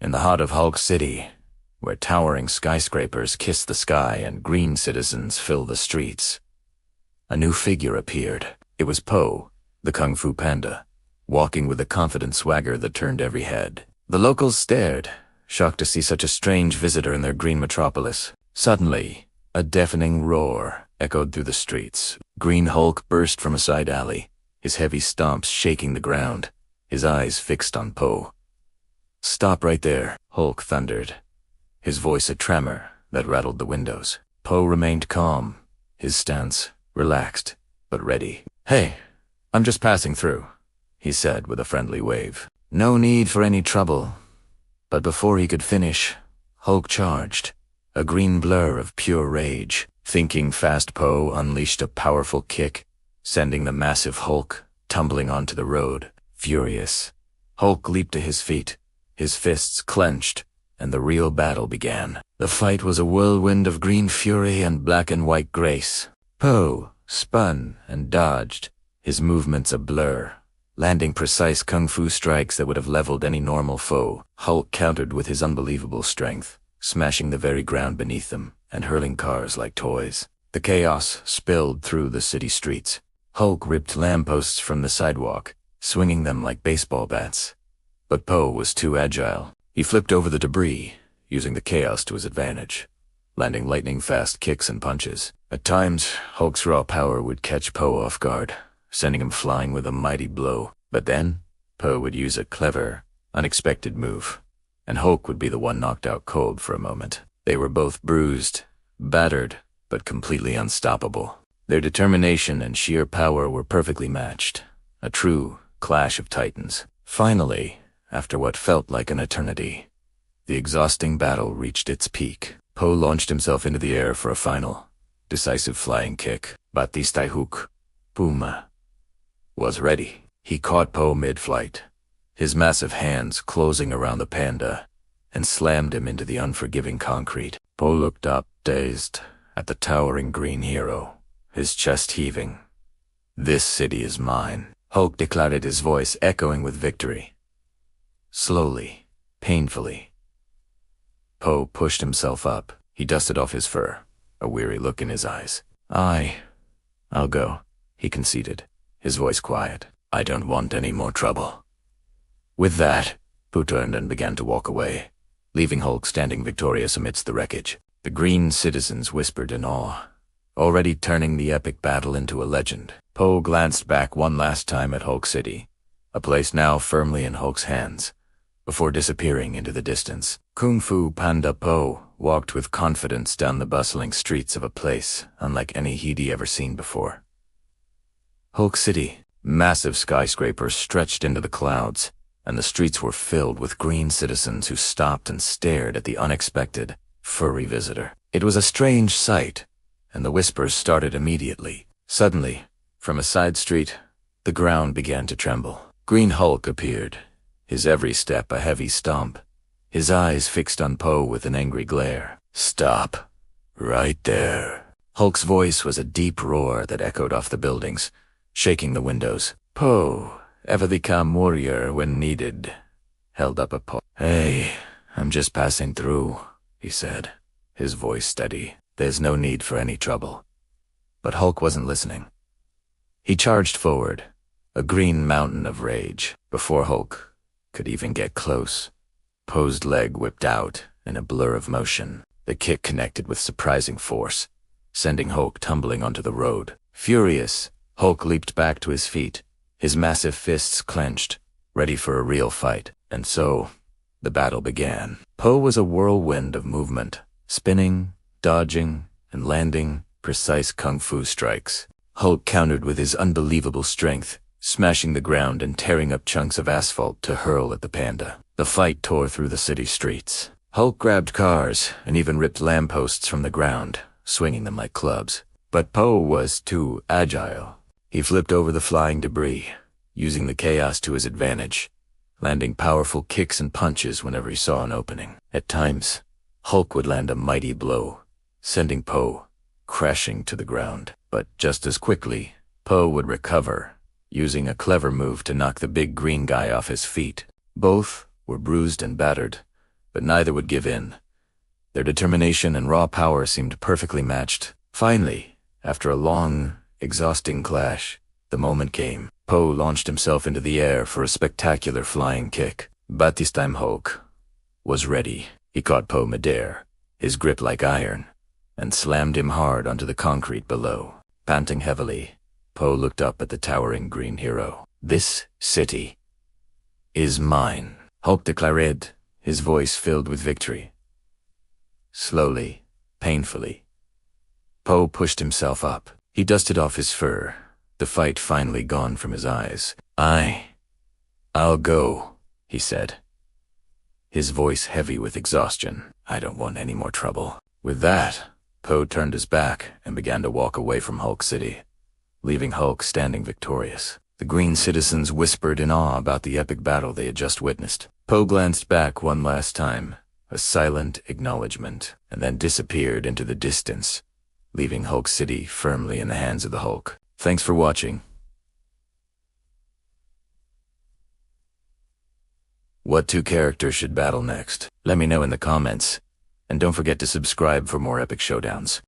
In the heart of Hulk City, where towering skyscrapers kiss the sky and green citizens fill the streets, a new figure appeared. It was Po, the Kung Fu Panda, walking with a confident swagger that turned every head. The locals stared, shocked to see such a strange visitor in their green metropolis. Suddenly, a deafening roar echoed through the streets. Green Hulk burst from a side alley, his heavy stomps shaking the ground, his eyes fixed on Po. "Stop right there," Hulk thundered, his voice a tremor that rattled the windows. Po remained calm, his stance relaxed, but ready. "Hey, I'm just passing through," he said with a friendly wave. "No need for any trouble." But before he could finish, Hulk charged, a green blur of pure rage. Thinking fast, Po unleashed a powerful kick, sending the massive Hulk tumbling onto the road. Furious, Hulk leaped to his feet, his fists clenched, and the real battle began. The fight was a whirlwind of green fury and black and white grace. Po spun and dodged, his movements a blur, landing precise kung fu strikes that would have leveled any normal foe. Hulk countered with his unbelievable strength, smashing the very ground beneath them and hurling cars like toys. The chaos spilled through the city streets. Hulk ripped lampposts from the sidewalk, swinging them like baseball bats. But Po was too agile. He flipped over the debris, using the chaos to his advantage, landing lightning-fast kicks and punches. At times, Hulk's raw power would catch Po off guard, sending him flying with a mighty blow. But then, Po would use a clever, unexpected move, and Hulk would be the one knocked out cold for a moment. They were both bruised, battered, but completely unstoppable. Their determination and sheer power were perfectly matched, a true clash of titans. Finally, after what felt like an eternity, the exhausting battle reached its peak. Po launched himself into the air for a final, decisive flying kick. Batista Hook, Puma, was ready. He caught Po mid-flight, his massive hands closing around the panda, and slammed him into the unforgiving concrete. Po looked up, dazed, at the towering green hero, his chest heaving. "This city is mine," Hulk declared, his voice echoing with victory. Slowly, painfully, Po pushed himself up. He dusted off his fur, a weary look in his eyes. I'll go," he conceded, his voice quiet. "I don't want any more trouble." With that, Po turned and began to walk away, leaving Hulk standing victorious amidst the wreckage. The green citizens whispered in awe, already turning the epic battle into a legend. Po glanced back one last time at Hulk City, a place now firmly in Hulk's hands, before disappearing into the distance. Kung Fu Panda Po walked with confidence down the bustling streets of a place unlike any he'd ever seen before. Hulk City, massive skyscrapers stretched into the clouds, and the streets were filled with green citizens who stopped and stared at the unexpected, furry visitor. It was a strange sight, and the whispers started immediately. Suddenly, from a side street, the ground began to tremble. Green Hulk appeared, his every step a heavy stomp, his eyes fixed on Po with an angry glare. "Stop. Right there." Hulk's voice was a deep roar that echoed off the buildings, shaking the windows. Po, ever the calm warrior when needed, held up a paw. "Hey, I'm just passing through," he said, his voice steady. "There's no need for any trouble." But Hulk wasn't listening. He charged forward, a green mountain of rage. Before Hulk could even get close, Po's leg whipped out in a blur of motion. The kick connected with surprising force, sending Hulk tumbling onto the road. Furious, Hulk leaped back to his feet, his massive fists clenched, ready for a real fight. And so, the battle began. Po was a whirlwind of movement, spinning, dodging, and landing precise kung fu strikes. Hulk countered with his unbelievable strength, smashing the ground and tearing up chunks of asphalt to hurl at the panda. The fight tore through the city streets. Hulk grabbed cars and even ripped lampposts from the ground, swinging them like clubs. But Po was too agile. He flipped over the flying debris, using the chaos to his advantage, landing powerful kicks and punches whenever he saw an opening. At times, Hulk would land a mighty blow, sending Po crashing to the ground. But just as quickly, Po would recover, using a clever move to knock the big green guy off his feet. Both were bruised and battered, but neither would give in. Their determination and raw power seemed perfectly matched. Finally, after a long, exhausting clash, the moment came. Po launched himself into the air for a spectacular flying kick. But this time Hulk was ready. He caught Po midair, his grip like iron, and slammed him hard onto the concrete below. Panting heavily, Po looked up at the towering green hero. "This city is mine," Hulk declared, his voice filled with victory. Slowly, painfully, Po pushed himself up. He dusted off his fur, the fight finally gone from his eyes. I'll go," he said, his voice heavy with exhaustion. "I don't want any more trouble." With that, Po turned his back and began to walk away from Hulk City, leaving Hulk standing victorious. The green citizens whispered in awe about the epic battle they had just witnessed. Po glanced back one last time, a silent acknowledgement, and then disappeared into the distance, leaving Hulk City firmly in the hands of the Hulk. Thanks for watching. What two characters should battle next? Let me know in the comments, and don't forget to subscribe for more epic showdowns.